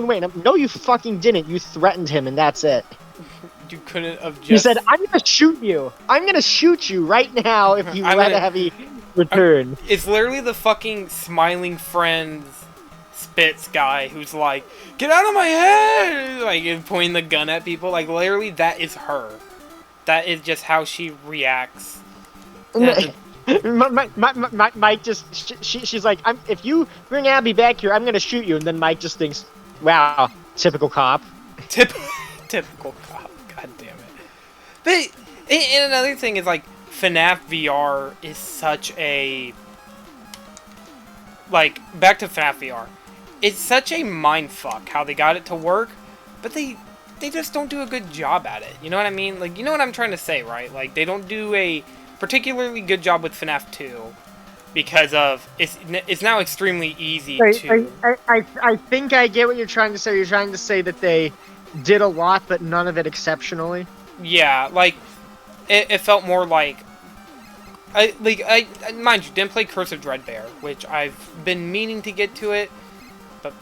way. No, you fucking didn't. You threatened him, and that's it. You couldn't have just... You said, I'm gonna shoot you. I'm gonna shoot you right now if you let a heavy return. It's literally the fucking smiling friends spits guy who's like, get out of my head! Like, and pointing the gun at people. Like, literally, that is her. That is just how she reacts. Mike just, she's like, if you bring Abby back here, I'm gonna shoot you. And then Mike just thinks, wow, typical cop. Typical cop. God damn it. But, and another thing is, like, FNAF VR is such a... Like, back to FNAF VR. It's such a mindfuck how they got it to work, but they just don't do a good job at it. You know what I mean? Like, you know what I'm trying to say, right? Like, they don't do a particularly good job with FNAF 2 because of it's now extremely easy to... I think I get what you're trying to say. You're trying to say that they did a lot, but none of it exceptionally. Yeah, like, it felt more like... mind you, didn't play Curse of Dreadbear, which I've been meaning to get to it, but,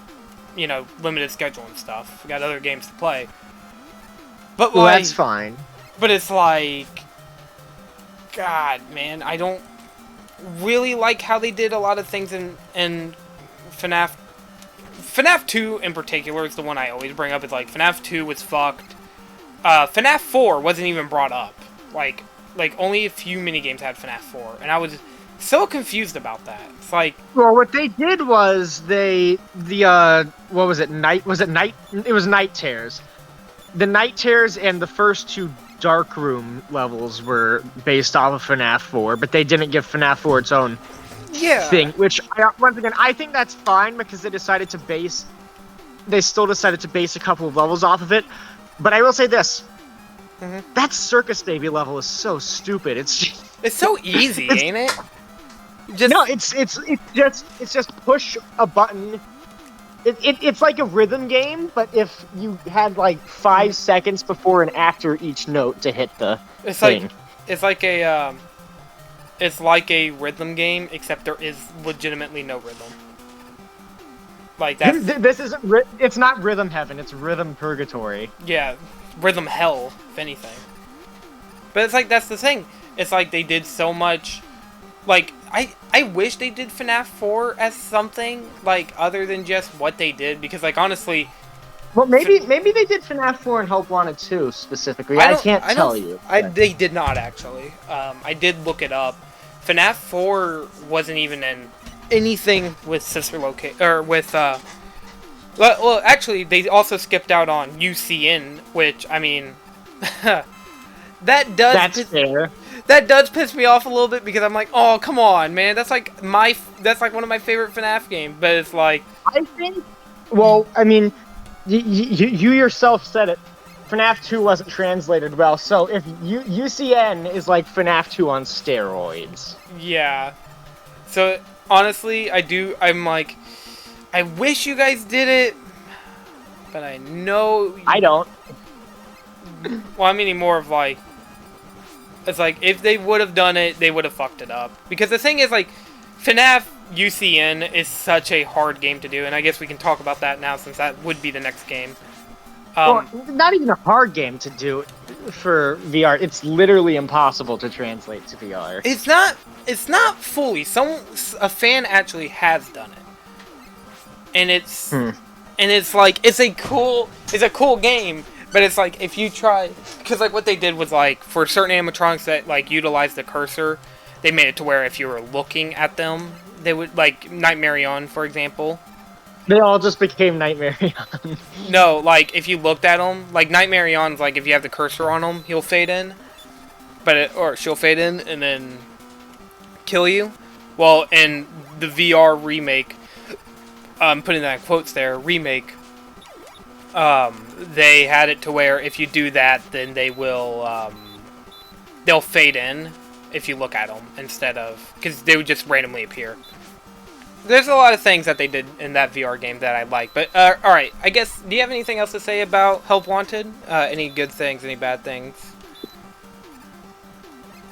you know, limited schedule and stuff. We got other games to play. But, well, like... that's fine. But it's like... God, man, I don't really like how they did a lot of things in FNAF. FNAF 2 in particular is the one I always bring up. It's like, FNAF 2 was fucked. FNAF 4 wasn't even brought up. Like only a few minigames had FNAF 4, and I was so confused about that. It's like... Well, what they did was what was it, Night Terrors. The Night Terrors and the first two Dark Room levels were based off of FNAF 4, but they didn't give FNAF 4 its own thing, which, once again, I think that's fine because they still decided to base a couple of levels off of it, but I will say this, that Circus Baby level is so stupid, it's so easy, ain't it? No, it's just push a button. It's like a rhythm game, but if you had like 5 seconds before and after each note to hit the thing. It's like a rhythm game, except there is legitimately no rhythm. Like that's... It's not rhythm heaven, it's rhythm purgatory. Yeah, rhythm hell, if anything. But it's like, that's the thing. It's like they did so much... Like, I wish they did FNAF 4 as something, like, other than just what they did, because, like, honestly... Well, maybe they did FNAF 4 and Hope Wanted 2, specifically. I can't tell you. They did not, actually. I did look it up. FNAF 4 wasn't even in anything with Sister Location... Or with, well, actually, they also skipped out on UCN, which, I mean... That's fair. That does piss me off a little bit because I'm like, oh, come on, man. That's like one of my favorite FNAF games. But it's like, I think, well, I mean, you yourself said it. FNAF 2 wasn't translated well, so if UCN is like FNAF 2 on steroids. Yeah. So honestly, I'm like, I wish you guys did it, but I know I don't. Well, I'm meaning more of like, it's like, if they would have done it, they would have fucked it up. Because the thing is, like, FNAF UCN is such a hard game to do, and I guess we can talk about that now, since that would be the next game. Well, not even a hard game to do for VR. It's literally impossible to translate to VR. It's not fully. A fan actually has done it. And it's like, it's a cool game. But it's like, if you try... Because, like, what they did was, like, for certain animatronics that, like, utilize the cursor, they made it to where if you were looking at them, they would, like, Nightmare On, for example. They all just became Nightmare On. No, like, if you looked at them, like, Nightmare On's, like, if you have the cursor on him, he'll fade in. Or she'll fade in and then kill you. Well, in the VR remake, I'm putting that in quotes there, remake... they had it to where if you do that, then they will, they'll fade in if you look at them instead of, because they would just randomly appear. There's a lot of things that they did in that VR game that I like, but, alright, I guess, do you have anything else to say about Help Wanted? Any good things, any bad things?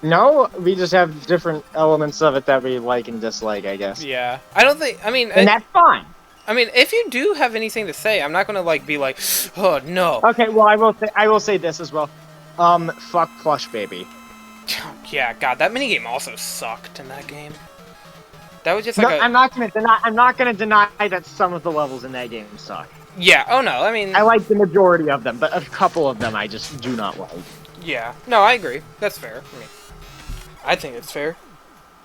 No, we just have different elements of it that we like and dislike, I guess. Yeah, I don't think, I mean... And that's fine. I mean, if you do have anything to say, I'm not gonna like be like, oh no. Okay, well, I will say this as well. Fuck Plush Baby. Yeah, God, that minigame also sucked in that game. That was just No, like a. I'm not gonna deny. I'm not gonna deny that some of the levels in that game suck. Yeah. Oh no. I mean. I like the majority of them, but a couple of them I just do not like. Yeah. No, I agree. That's fair. I mean, I think it's fair.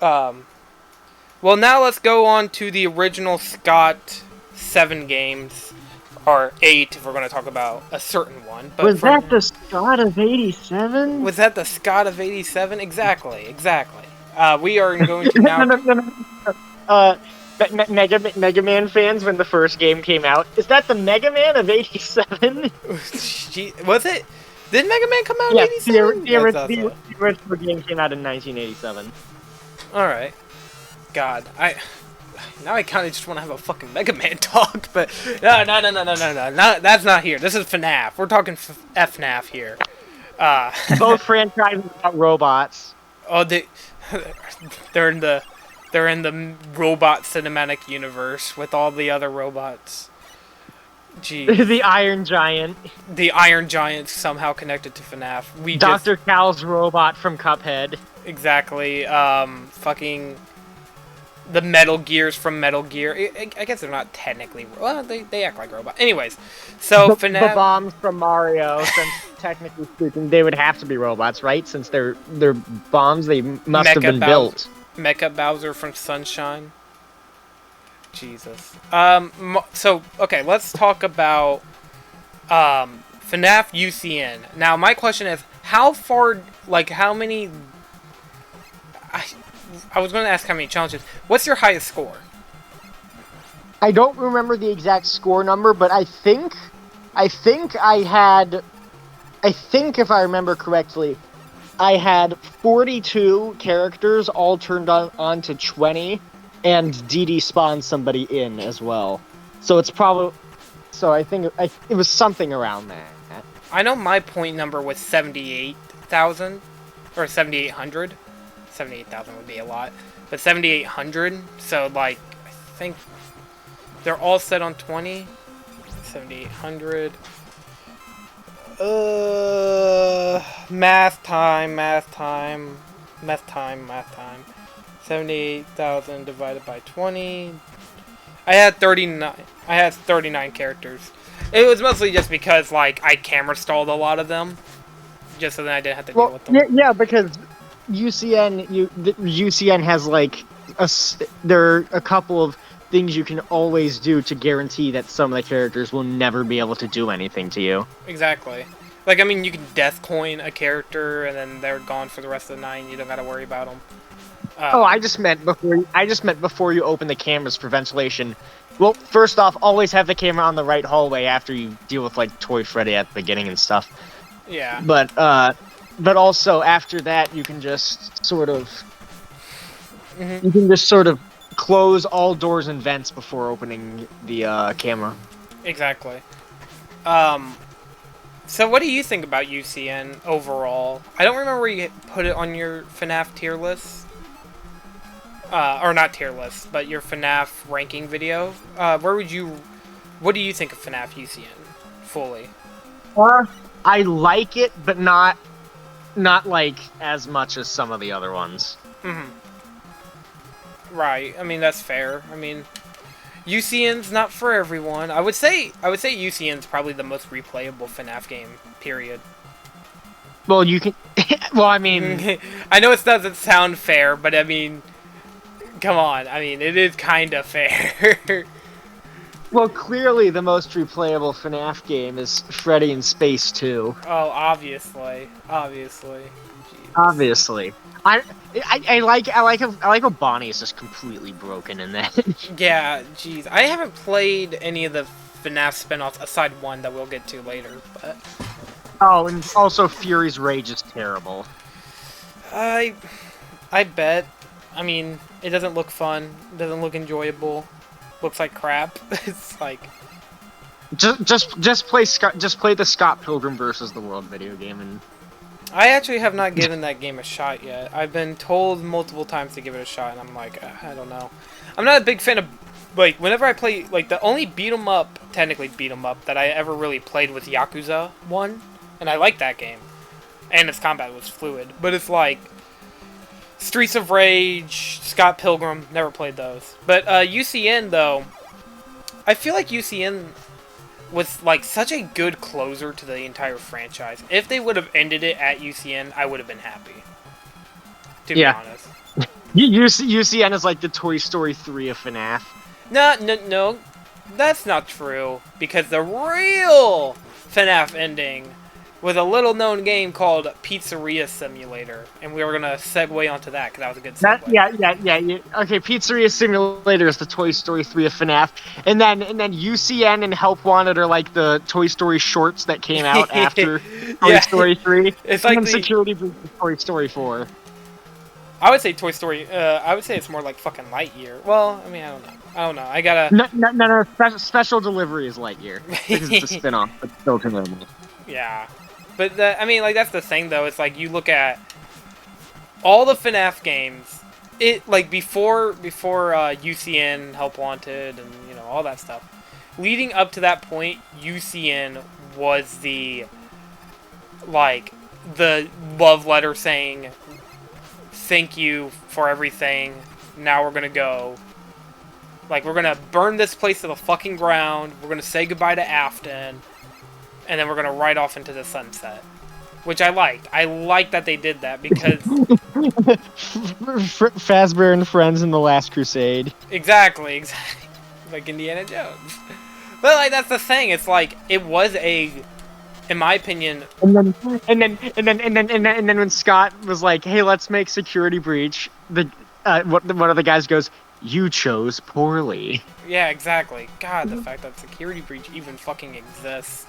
Well, now let's go on to the original Scott 7 games, or 8 if we're going to talk about a certain one. But Was that the Scott of '87? Was that the Scott of '87? Exactly, exactly. We are going to now. no. Mega Man fans when the first game came out. Is that the Mega Man of '87? Was it? Did Mega Man come out in '87? The original game came out in 1987. All right. God, now I kind of just want to have a fucking Mega Man talk, but no, that's not here. This is FNAF. We're talking FNAF here. Both franchises about robots. Oh, they're in the robot cinematic universe with all the other robots. Jeez. The Iron Giant. The Iron Giant's somehow connected to FNAF. Dr. Cal's robot from Cuphead. Exactly. Fucking the Metal Gears from Metal Gear. I guess they're not technically. Well, they act like robots. Anyways, so FNAF. The bombs from Mario, since technically speaking, they would have to be robots, right? Since they're bombs, they must have been built. Mecha Bowser from Sunshine. Jesus. So okay, let's talk about FNAF UCN. Now, my question is, how far? Like, how many? I was going to ask how many challenges. What's your highest score? I don't remember the exact score number, but I think I had. I think if I remember correctly, I had 42 characters all turned on to 20, and DD spawned somebody in as well. So it's probably. So I think it was something around that. I know my point number was 78,000 or 7,800. 78,000 would be a lot, but 7,800. So like, I think they're all set on 20. 7,800. Math time. 78,000 divided by 20. I had 39. I had 39 characters. It was mostly just because like I camera stalled a lot of them, just so then I didn't have to deal with them. Yeah, because UCN has like there are a couple of things you can always do to guarantee that some of the characters will never be able to do anything to you. Exactly. Like, I mean, you can death coin a character and then they're gone for the rest of the night and you don't gotta worry about them. I just meant before you open the cameras for ventilation. Well, first off, always have the camera on the right hallway after you deal with like Toy Freddy at the beginning and stuff. Yeah. But also after that, you can just sort of close all doors and vents before opening the camera. Exactly. So what do you think about UCN overall? I don't remember where you put it on your FNAF tier list. Or not tier list, but your FNAF ranking video. What do you think of FNAF UCN fully? I like it, but not like as much as some of the other ones. Right. I mean, that's fair. I mean, UCN's not for everyone. I would say UCN's probably the most replayable FNAF game, period. Well, you can well, I mean I know it doesn't sound fair, but I mean, come on. I mean, it is kind of fair. Well, clearly the most replayable FNAF game is Freddy in Space 2. Oh, obviously. Obviously. I like how Bonnie is just completely broken in that. Yeah, jeez. I haven't played any of the FNAF spin-offs aside one that we'll get to later, but oh, and also Fury's Rage is terrible. I bet. I mean, it doesn't look fun. It doesn't look enjoyable. Looks like crap. It's like just play the Scott Pilgrim versus the World video game, and I actually have not given that game a shot yet. I've been told multiple times to give it a shot, and I'm like, I don't know. I'm not a big fan of like, whenever I play, like, the only technically beat 'em up, that I ever really played was Yakuza 1, and I liked that game. And its combat was fluid. But it's like, Streets of Rage, Scott Pilgrim, never played those. But UCN, though, I feel like UCN was, like, such a good closer to the entire franchise. If they would have ended it at UCN, I would have been happy. To be honest. UCN is like the Toy Story 3 of FNAF. No, that's not true. Because the real FNAF ending was a little-known game called Pizzeria Simulator, and we were gonna segue onto that because that was a good segue. Yeah. Okay, Pizzeria Simulator is the Toy Story 3 of FNAF, and then UCN and Help Wanted are like the Toy Story shorts that came out after Toy Story 3. It's like and Security Breach is Toy Story 4. I would say Toy Story. I would say it's more like fucking Lightyear. Well, I mean, I don't know. I gotta. No. Special Delivery is Lightyear because it's a spin-off, but still canonical. Yeah. But, I mean, like, that's the thing, though. It's like, you look at all the FNAF games, like, before UCN, Help Wanted, and, you know, all that stuff. Leading up to that point, UCN was the love letter saying, thank you for everything, now we're gonna go. Like, we're gonna burn this place to the fucking ground, we're gonna say goodbye to Afton, and then we're gonna ride off into the sunset, which I liked. I liked that they did that because Fazbear and Friends in The Last Crusade. exactly, like Indiana Jones. But like that's the thing. It's like it was in my opinion. And then when Scott was like, "Hey, let's make Security Breach," one of the guys goes, "You chose poorly." Yeah, exactly. God, the fact that Security Breach even fucking exists.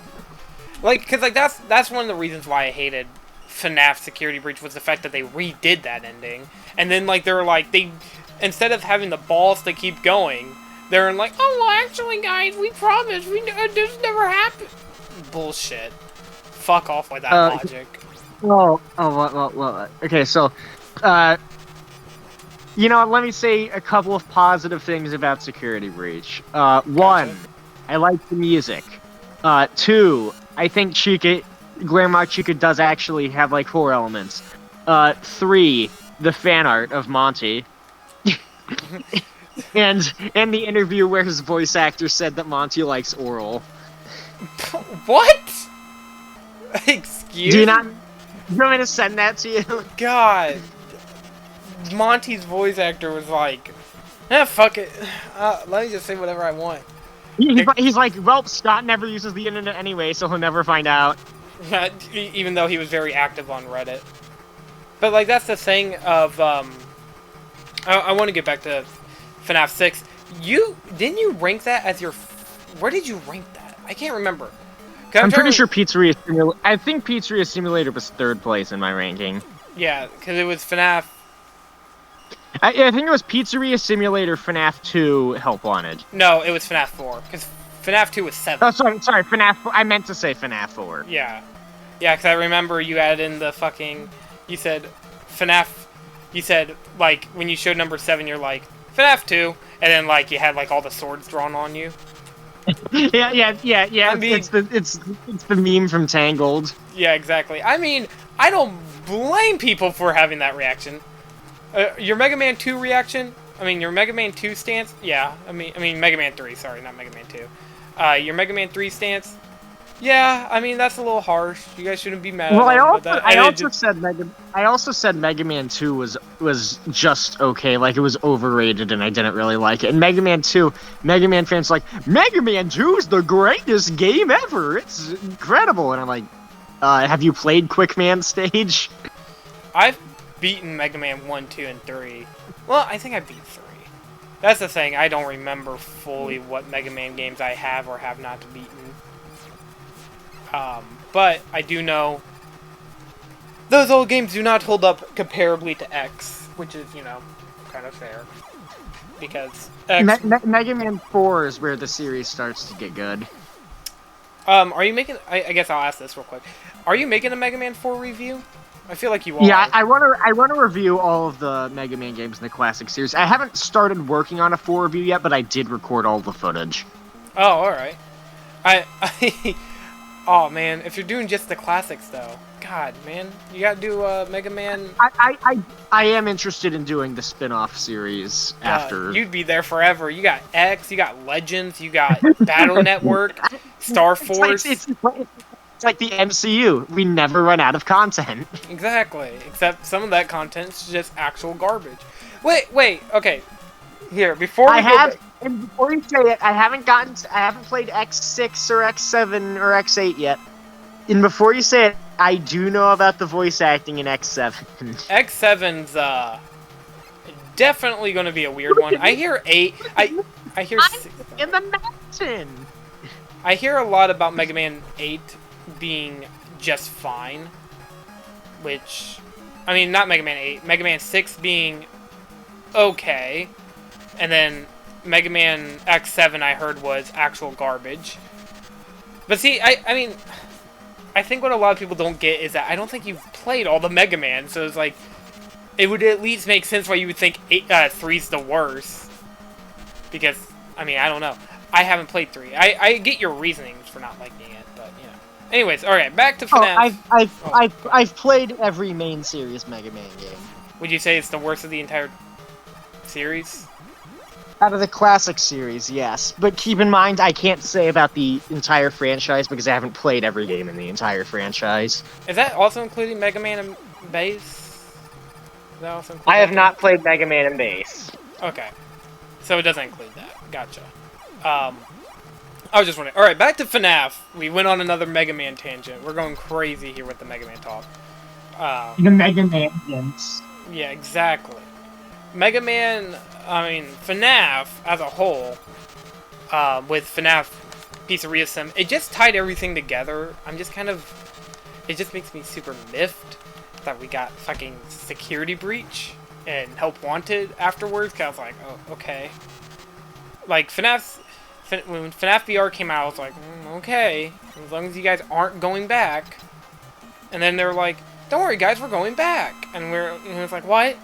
Like, because, like, that's one of the reasons why I hated FNAF Security Breach was the fact that they redid that ending. And then, like, instead of having the balls to keep going, they're like, oh, well, actually, guys, we promise, this never happened. Bullshit. Fuck off with that logic. Well, okay, so, you know, let me say a couple of positive things about Security Breach. One, I like the music. Two, I think Grandma Chica does actually have like 4 elements. 3, the fan art of Monty. and the interview where his voice actor said that Monty likes oral. What? Excuse me? Do you want me to send that to you? God. Monty's voice actor was like, fuck it. Let me just say whatever I want. He's like, well, Scott never uses the internet anyway, so he'll never find out. Even though he was very active on Reddit. But, like, that's the thing of, I want to get back to FNAF 6. Didn't you rank that as your... Where did you rank that? I can't remember. I'm pretty sure Pizzeria Simulator... I think Pizzeria Simulator was 3rd place in my ranking. Yeah, because it was FNAF... I think it was Pizzeria Simulator, FNAF 2, Help Wanted. No, it was FNAF 4, because FNAF 2 was 7. Oh, sorry, FNAF 4. I meant to say FNAF 4. Yeah. Yeah, because I remember you added in the fucking... You said, FNAF... You said, like, when you showed number 7, you're like, FNAF 2, and then, like, you had, like, all the swords drawn on you. Yeah. I mean, it's the meme from Tangled. Yeah, exactly. I mean, I don't blame people for having that reaction. Your Mega Man 2 reaction? I mean, your Mega Man 2 stance? Yeah, I mean Mega Man 3, sorry, not Mega Man 2. Your Mega Man 3 stance? Yeah, I mean, that's a little harsh. You guys shouldn't be mad at that. I also said Mega Man 2 was just okay, like it was overrated and I didn't really like it. And Mega Man 2, Mega Man fans like, Mega Man 2 is the greatest game ever! It's incredible! And I'm like, have you played Quick Man Stage? I've beaten Mega Man 1, 2, and 3. Well, I think I beat 3. That's the thing, I don't remember fully what Mega Man games I have or have not beaten. But I do know those old games do not hold up comparably to X, which is, you know, kind of fair. Because X... Mega Man 4 is where the series starts to get good. Are you making... I guess I'll ask this real quick. Are you making a Mega Man 4 review? I feel like you are. Yeah, I want to review all of the Mega Man games in the classic series. I haven't started working on a full review yet, but I did record all the footage. Oh, all right. Oh man, if you're doing just the classics though, God, man, you gotta do Mega Man. I am interested in doing the spin-off series after. You'd be there forever. You got X, you got Legends, you got Battle Network, Star Force. It's like the MCU. We never run out of content. Exactly. Except some of that content's just actual garbage. Wait. Okay. Here, before and before you say it, I haven't played X6 or X7 or X8 yet. And before you say it, I do know about the voice acting in X7. X7's definitely going to be a weird one. I hear 8. I hear 6. In the mountain. I hear a lot about Mega Man 8 being just fine, which I mean, not Mega Man 8, Mega Man 6 being okay, and then Mega Man X7 I heard was actual garbage. But see, I mean, I think what a lot of people don't get is that I don't think you've played all the Mega Man, so it's like, it would at least make sense why you would think 3's the worst. Because, I mean, I don't know. I haven't played 3. I get your reasonings for not liking it, but, you know. Anyways, alright, back to FNAF. I've played every main series Mega Man game. Would you say it's the worst of the entire series? Out of the classic series, yes. But keep in mind, I can't say about the entire franchise because I haven't played every game in the entire franchise. Is that also including Mega Man and Base? I have not played Mega Man and Base. Okay. So it doesn't include that. Gotcha. I was just wondering. Alright, back to FNAF. We went on another Mega Man tangent. We're going crazy here with the Mega Man talk. The Mega Mans. Yeah, exactly. Mega Man, I mean, FNAF as a whole, with FNAF Pizzeria Sim, it just tied everything together. I'm just kind of, it just makes me super miffed that we got fucking Security Breach and Help Wanted afterwards, because I was like, oh, okay. Like, when FNAF VR came out, I was like, okay, as long as you guys aren't going back. And then they're like, don't worry guys, we're going back. And it was like, what?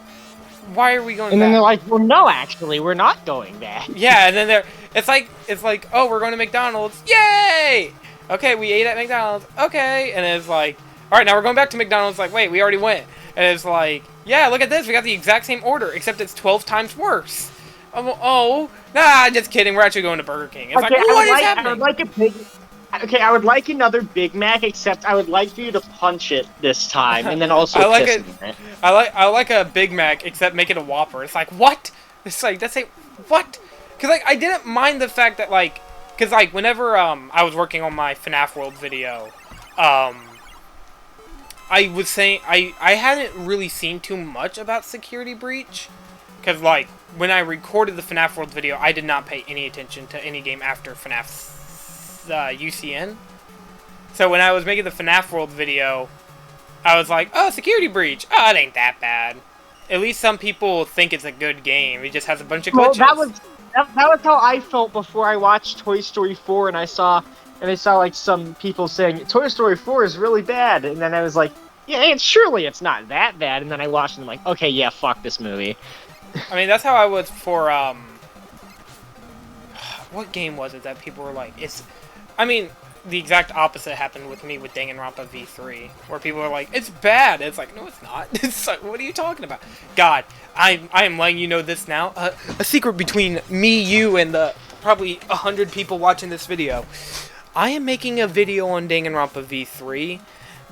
Why are we going back? And then they're like, well, no, actually, we're not going back. Yeah, and then it's like, oh, we're going to McDonald's. Yay! Okay, we ate at McDonald's. Okay. And it's like, all right, now we're going back to McDonald's. Like, wait, we already went. And it's like, yeah, look at this. We got the exact same order, except it's 12 times worse. Oh, nah, just kidding. We're actually going to Burger King. It's okay, like, what is happening? I would like another Big Mac, except I would like for you to punch it this time, and then also I like kiss it. I like a Big Mac, except make it a Whopper. It's like, what? It's like, that's a what? Because like I didn't mind the fact that like, because like whenever I was working on my FNAF World video, I was saying I hadn't really seen too much about Security Breach, because like when I recorded the FNAF World video, I did not pay any attention to any game after FNAF's UCN. So when I was making the FNAF World video, I was like, oh, Security Breach. Oh, it ain't that bad. At least some people think it's a good game. It just has a bunch of glitches. Well, that was how I felt before I watched Toy Story 4, and I saw like some people saying Toy Story 4 is really bad, and then I was like, yeah, surely it's not that bad. And then I watched it and I'm like, okay, yeah, fuck this movie. I mean, that's how I was for what game was it that people were like, I mean, the exact opposite happened with me with Danganronpa V3, where people are like, it's bad. It's like, no, it's not. It's like, what are you talking about? God, I am letting you know this now. A secret between me, you, and the probably 100 people watching this video. I am making a video on Danganronpa V3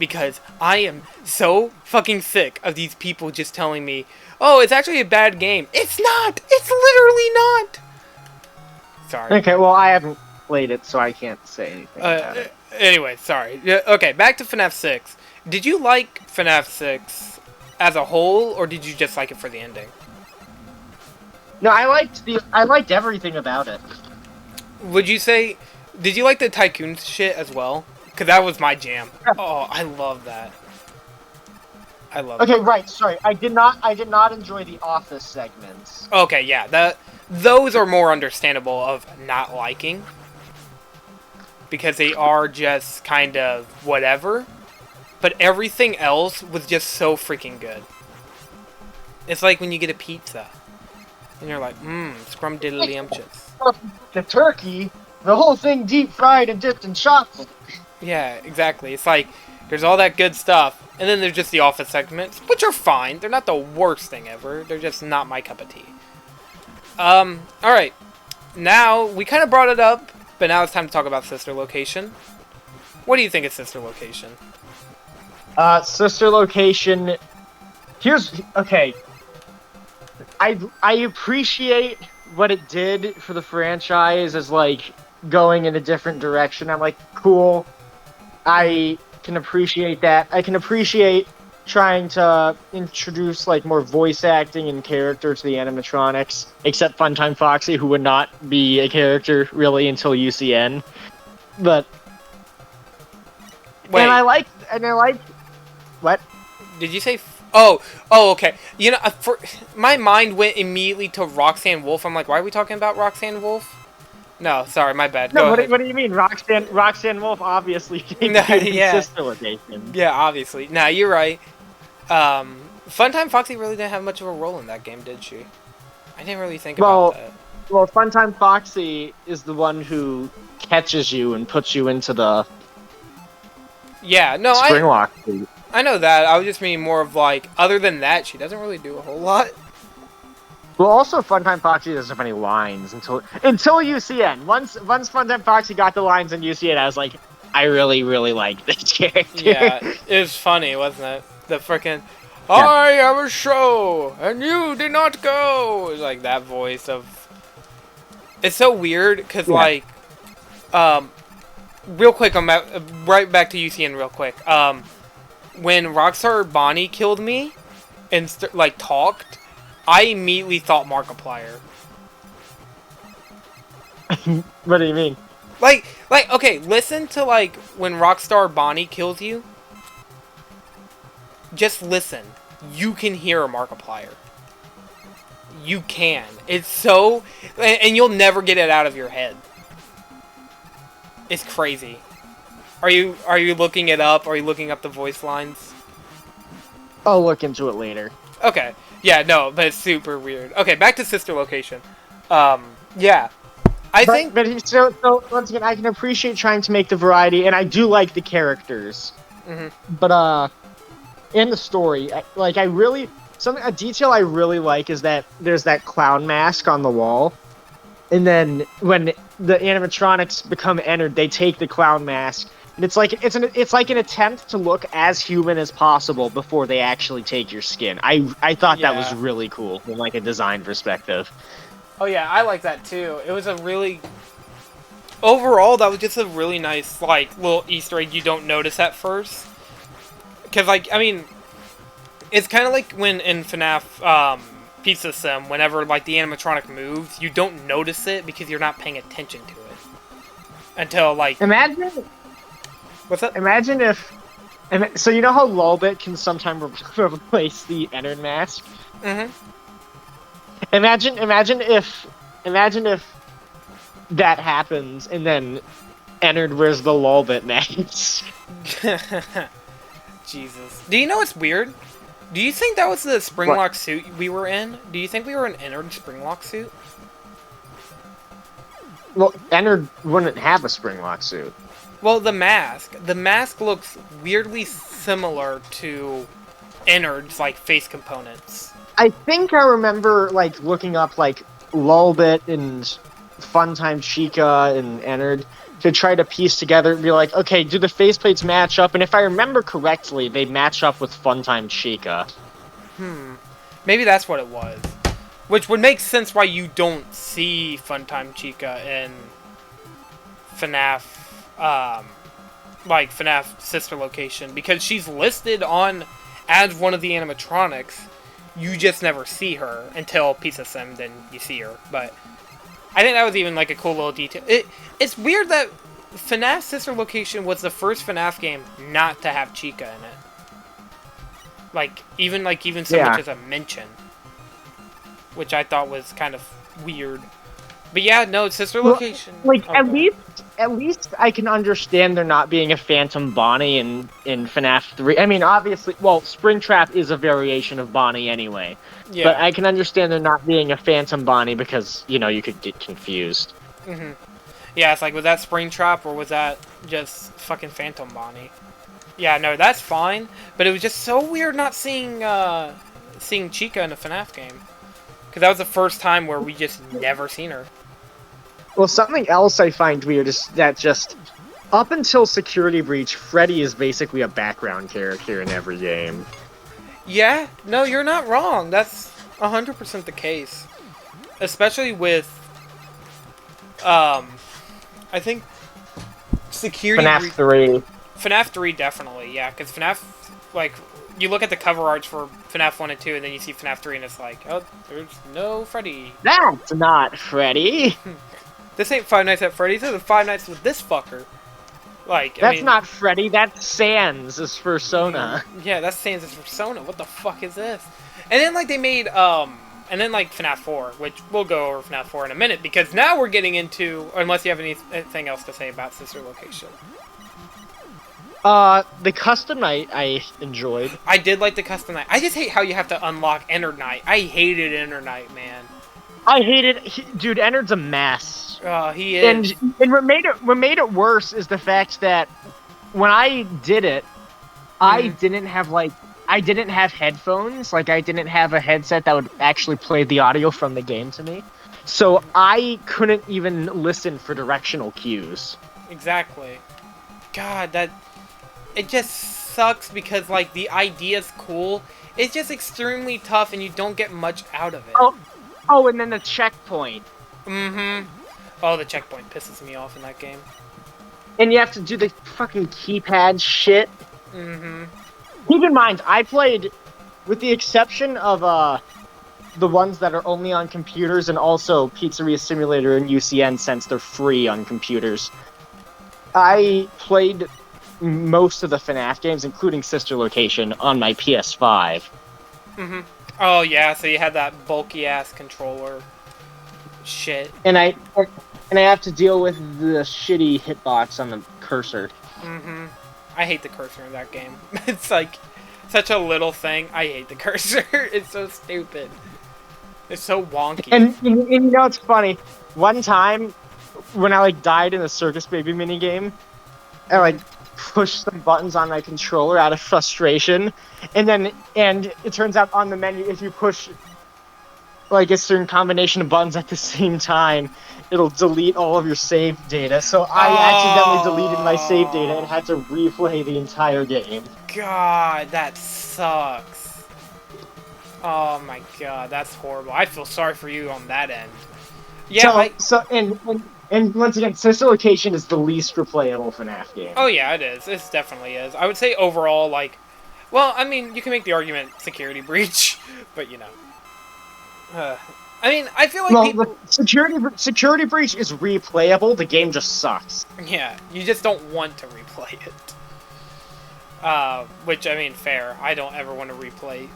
because I am so fucking sick of these people just telling me, oh, it's actually a bad game. It's not. It's literally not. Sorry. Okay, well, I haven't played it, so I can't say anything about it. Anyway, sorry. Okay, back to FNAF 6. Did you like FNAF 6 as a whole, or did you just like it for the ending? No, I liked everything about it. Would you say, did you like the Tycoon shit as well? Because that was my jam. Oh, I love that. I love it. Okay, right, sorry. I did not enjoy the Office segments. Okay, yeah, those are more understandable of not liking. Because they are just kind of whatever. but everything else was just so freaking good. It's like when you get a pizza, and you're like, scrumdiddlyumptious. The turkey, the whole thing deep fried and dipped in chocolate. Yeah, exactly. It's like, there's all that good stuff, and then there's just the office segments, which are fine. They're not the worst thing ever. They're just not my cup of tea. Alright. Now, we kind of brought it up, but now it's time to talk about Sister Location. What do you think of Sister Location? Sister Location... Okay. I appreciate what it did for the franchise as, like, going in a different direction. I'm like, cool. I can appreciate that. I can appreciate trying to introduce, like, more voice acting and character to the animatronics, except Funtime Foxy, who would not be a character, really, until UCN. But... Wait. And I like... What? Did you say... Oh, okay. You know, my mind went immediately to Roxanne Wolf. I'm like, why are we talking about Roxanne Wolf? No, sorry, my bad. No, Go ahead. What do you mean? Roxanne Wolf obviously came Yeah. Sister Location. Yeah, obviously. Nah, you're right. Funtime Foxy really didn't have much of a role in that game, did she? I didn't really think about that. Well, Funtime Foxy is the one who catches you and puts you into the Springlock suite. I know that. I was just meaning more of like, other than that, she doesn't really do a whole lot. Well, also Funtime Foxy doesn't have any lines until UCN. Once Funtime Foxy got the lines in UCN, I was like, I really, really like this character. Yeah, it was funny, wasn't it? The frickin' I have a show, and you did not go! It was like that voice of... It's so weird, because like... Real quick, I'm right back to UCN real quick. When Rockstar Bonnie killed me, and like talked, I immediately thought Markiplier. What do you mean? Like, okay, listen to, like, when Rockstar Bonnie kills you. Just listen. You can hear a Markiplier. You can. It's so... And you'll never get it out of your head. It's crazy. Are you looking it up? Are you looking up the voice lines? I'll look into it later. Okay. Yeah, no, but it's super weird. Okay, back to Sister Location. Yeah. But so once again, I can appreciate trying to make the variety, and I do like the characters. Mm-hmm. But in the story, a detail I really like is that there's that clown mask on the wall, and then when the animatronics become entered, they take the clown mask, and it's like an attempt to look as human as possible before they actually take your skin. I thought that was really cool from like a design perspective. Oh yeah, I like that too. It was a really... Overall, that was just a really nice, like, little Easter egg you don't notice at first. Because, like, I mean, it's kind of like when in Fnaf Pizza Sim, whenever, like, the animatronic moves, you don't notice it because you're not paying attention to it. Until, like... Imagine... What's up? Imagine if... So you know how Lolbit can sometimes replace the Ennard mask? Mm-hmm. Imagine if that happens and then Ennard wears the Lolbit mask. Jesus. Do you know what's weird? Do you think that was the Springlock suit we were in? Do you think we were in Ennard Springlock suit? Well, Ennard wouldn't have a Springlock suit. Well, the mask. The mask looks weirdly similar to Ennard's, like, face components. I think I remember, like, looking up, like, Lolbit and Funtime Chica and Ennard to try to piece together and be like, okay, do the faceplates match up? And if I remember correctly, they match up with Funtime Chica. Maybe that's what it was. Which would make sense why you don't see Funtime Chica in FNAF, like, FNAF Sister Location. Because she's listed on as one of the animatronics. You just never see her until Pizza Sim, then you see her. But I think that was even like a cool little detail. It's weird that FNAF Sister Location was the first FNAF game not to have Chica in it. Even so much as a mention, which I thought was kind of weird. But yeah, no, Sister Location. Like, at at least I can understand there not being a Phantom Bonnie in FNAF 3. I mean, obviously, well, Springtrap is a variation of Bonnie anyway. Yeah. But I can understand there not being a Phantom Bonnie because, you know, you could get confused. Mm-hmm. Yeah, it's like, was that Springtrap or was that just fucking Phantom Bonnie? Yeah, no, that's fine. But it was just so weird not seeing seeing Chica in a FNAF game. Because that was the first time where we just never seen her. Well, something else I find weird is that just up until Security Breach, Freddy is basically a background character in every game. Yeah, no, you're not wrong. That's 100% the case. Especially with, I think Security FNAF 3. FNAF 3 definitely, yeah, because FNAF, like, you look at the cover arts for FNAF 1 and 2, and then you see FNAF 3, and it's like, oh, there's no Freddy. That's not Freddy. This ain't Five Nights at Freddy's, this is Five Nights with this fucker. Like, that's not Freddy, that's Sans' persona. Yeah, that's Sans' persona. What the fuck is this? And then, like, they made, and then, like, FNAF 4, which we'll go over FNAF 4 in a minute, because now we're getting into, unless you have anything else to say about Sister Location. The custom night I enjoyed. I did like the custom night. I just hate how you have to unlock Ender Night. I hated Ender Night, man. I hated, dude, Ennard's a mess. He is. And what made it worse is the fact that when I did it, I didn't have headphones. Like, I didn't have a headset that would actually play the audio from the game to me. So I couldn't even listen for directional cues. Exactly. God, it just sucks because, like, the idea's cool. It's just extremely tough and you don't get much out of it. Oh, and then the checkpoint. Mm-hmm. Oh, the checkpoint pisses me off in that game. And you have to do the fucking keypad shit. Mm-hmm. Keep in mind, I played, with the exception of the ones that are only on computers and also Pizzeria Simulator and UCN since they're free on computers. I played most of the FNAF games, including Sister Location, on my PS5. Mm-hmm. Oh, yeah, so you had that bulky-ass controller. Shit. And I have to deal with the shitty hitbox on the cursor. Mm-hmm. I hate the cursor in that game. It's like such a little thing. I hate the cursor. It's so stupid. It's so wonky. And you know it's funny. One time when I died in the Circus Baby minigame, I pushed some buttons on my controller out of frustration, and it turns out on the menu if you push a certain combination of buttons at the same time, it'll delete all of your save data. So I accidentally deleted my save data and had to replay the entire game. God, that sucks. Oh my god, that's horrible. I feel sorry for you on that end. Yeah, and once again, Sister Location is the least replayable FNAF game. Oh yeah, it is. It definitely is. I would say overall, well, I mean, you can make the argument Security Breach, but you know. I mean, I feel like the Security Breach is replayable. The game just sucks. Yeah, you just don't want to replay it. Which, I mean, fair. I don't ever want to replay.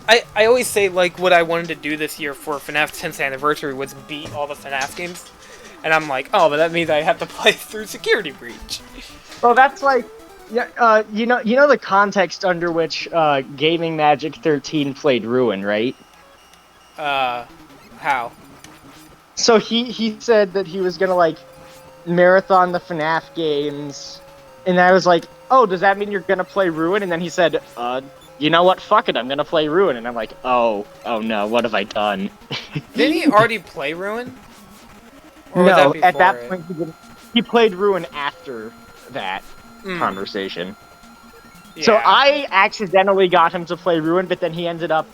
I always say, what I wanted to do this year for FNAF 10th anniversary was beat all the FNAF games. And I'm like, oh, but that means I have to play through Security Breach. Well, that's you know the context under which Gaming Magic 13 played Ruin, right? How? So he said that he was gonna marathon the FNAF games, and I was like, oh, does that mean you're gonna play Ruin? And then he said, you know what, fuck it, I'm gonna play Ruin. And I'm like, oh no, what have I done? Didn't he already play Ruin? Or no, at that point he played Ruin after that conversation. Yeah. So I accidentally got him to play Ruin, but then he ended up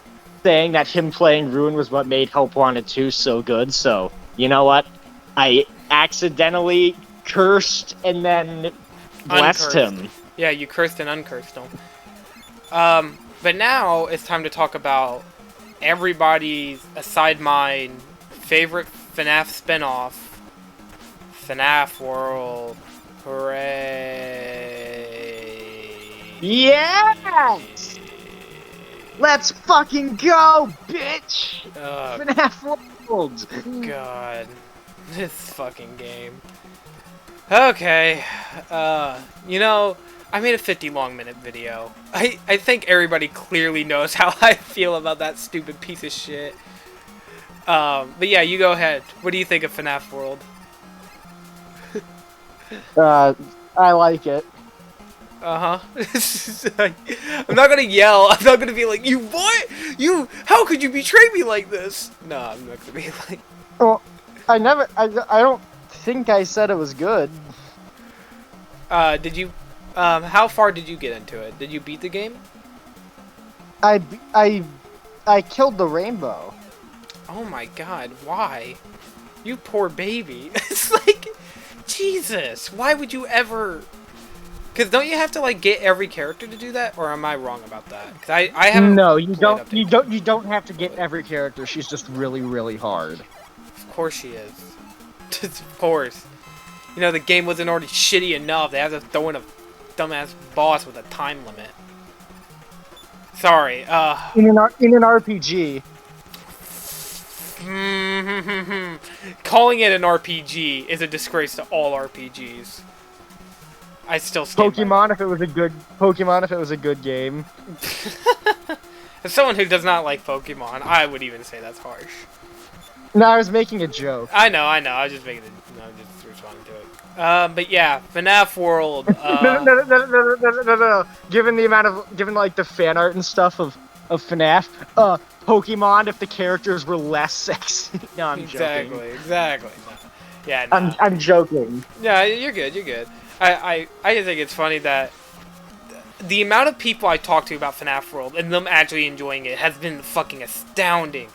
saying that him playing Ruin was what made Help Wanted 2 so good, so, you know what? I accidentally cursed and then blessed him. Yeah, you cursed and uncursed him. But now it's time to talk about everybody's, aside mine, favorite FNAF spinoff, FNAF World. Hooray! Yes! Let's fucking go, bitch! FNAF World! God. This fucking game. Okay, you know, I made a 50-long-minute video. I think everybody clearly knows how I feel about that stupid piece of shit. But yeah, you go ahead. What do you think of FNAF World? I like it. Uh-huh. I'm not gonna yell. I'm not gonna be like, you what? You, how could you betray me like this? No, I'm not gonna be like... Well, I don't think I said it was good. Did you, how far did you get into it? Did you beat the game? I killed the rainbow. Oh my god, why? You poor baby. It's like, Jesus, why would you ever... Because don't you have to like get every character to do that, or am I wrong about that? Because I haven't. No, you played up don't. to You it. don't. You don't have to get every character. She's just really, really hard. Of course she is. Of course. You know the game wasn't already shitty enough. They have to throw in a dumbass boss with a time limit. Sorry. In an RPG. Calling it an RPG is a disgrace to all RPGs. I still stand by Pokemon, if it was a good game. As someone who does not like Pokemon, I would even say that's harsh. No, I was making a joke. I know. I was just making it. No, just responding to it. But yeah, FNAF World. No. Given like the fan art and stuff of FNAF, Pokemon, if the characters were less sexy. No, I'm joking. Exactly. No. Yeah, no. I'm joking. Yeah, you're good. I just think it's funny that the amount of people I talk to about FNAF World and them actually enjoying it has been fucking astounding.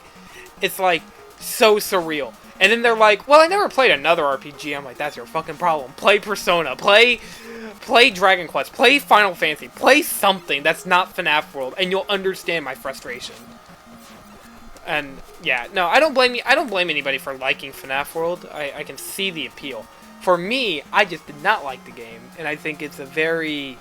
It's like so surreal. And then they're like, well, I never played another RPG. I'm like, that's your fucking problem. Play Persona. Play Dragon Quest. Play Final Fantasy. Play something that's not FNAF World, and you'll understand my frustration. And yeah, no, I don't blame anybody for liking FNAF World. I can see the appeal. For me, I just did not like the game, and I think it's a very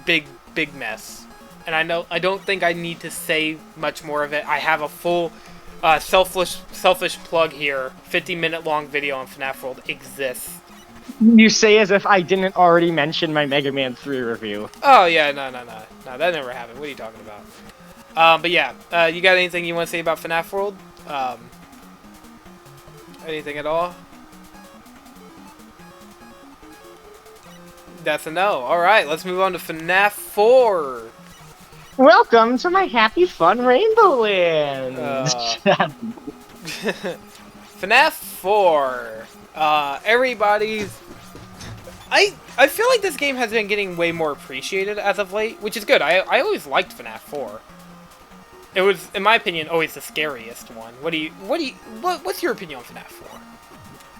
big mess. And I don't think I need to say much more of it. I have a full selfish plug here. 50-minute long video on FNAF World exists. You say as if I didn't already mention my Mega Man 3 review. Oh yeah, no, that never happened. What are you talking about? But yeah, you got anything you want to say about FNAF World? Anything at all? That's a no. Alright, let's move on to FNAF 4. Welcome to my happy fun Rainbow Land. FNAF 4. Everybody's... I feel like this game has been getting way more appreciated as of late, which is good. I always liked FNAF 4. It was, in my opinion, always the scariest one. What's your opinion on FNAF 4?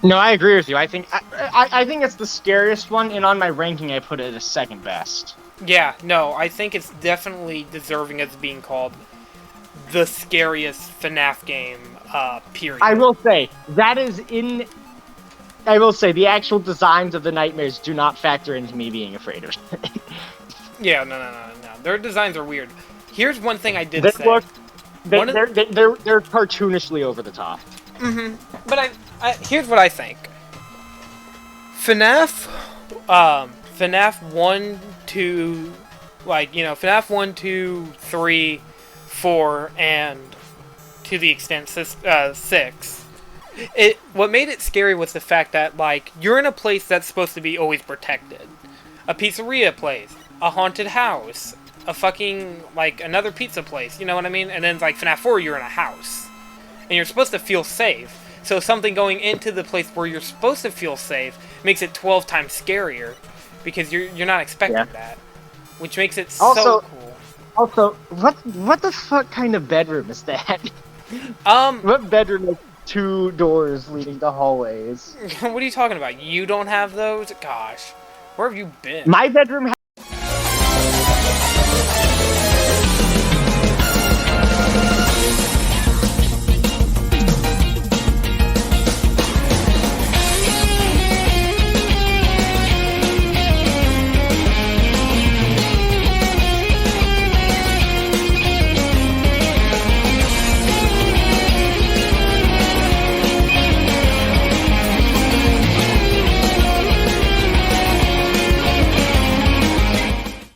No, I agree with you. I think it's the scariest one, and on my ranking, I put it as second best. Yeah, no, I think it's definitely deserving of being called the scariest FNAF game, period. I will say, the actual designs of the nightmares do not factor into me being afraid of it. Yeah, no. Their designs are weird. Here's one thing I did say. They're cartoonishly over the top. Mm-hmm. But here's what I think. FNAF 1, 2, FNAF 1, 2, 3, 4, and to the extent 6. What made it scary was the fact that, like, you're in a place that's supposed to be always protected. A pizzeria place, a haunted house, a fucking, like, another pizza place, you know what I mean? And then, like, FNAF 4, you're in a house. And you're supposed to feel safe. So something going into the place where you're supposed to feel safe makes it 12 times scarier. Because you're not expecting that. Which makes it so cool. Also, what the fuck kind of bedroom is that? What bedroom has 2 doors leading to hallways? What are you talking about? You don't have those? Gosh. Where have you been? My bedroom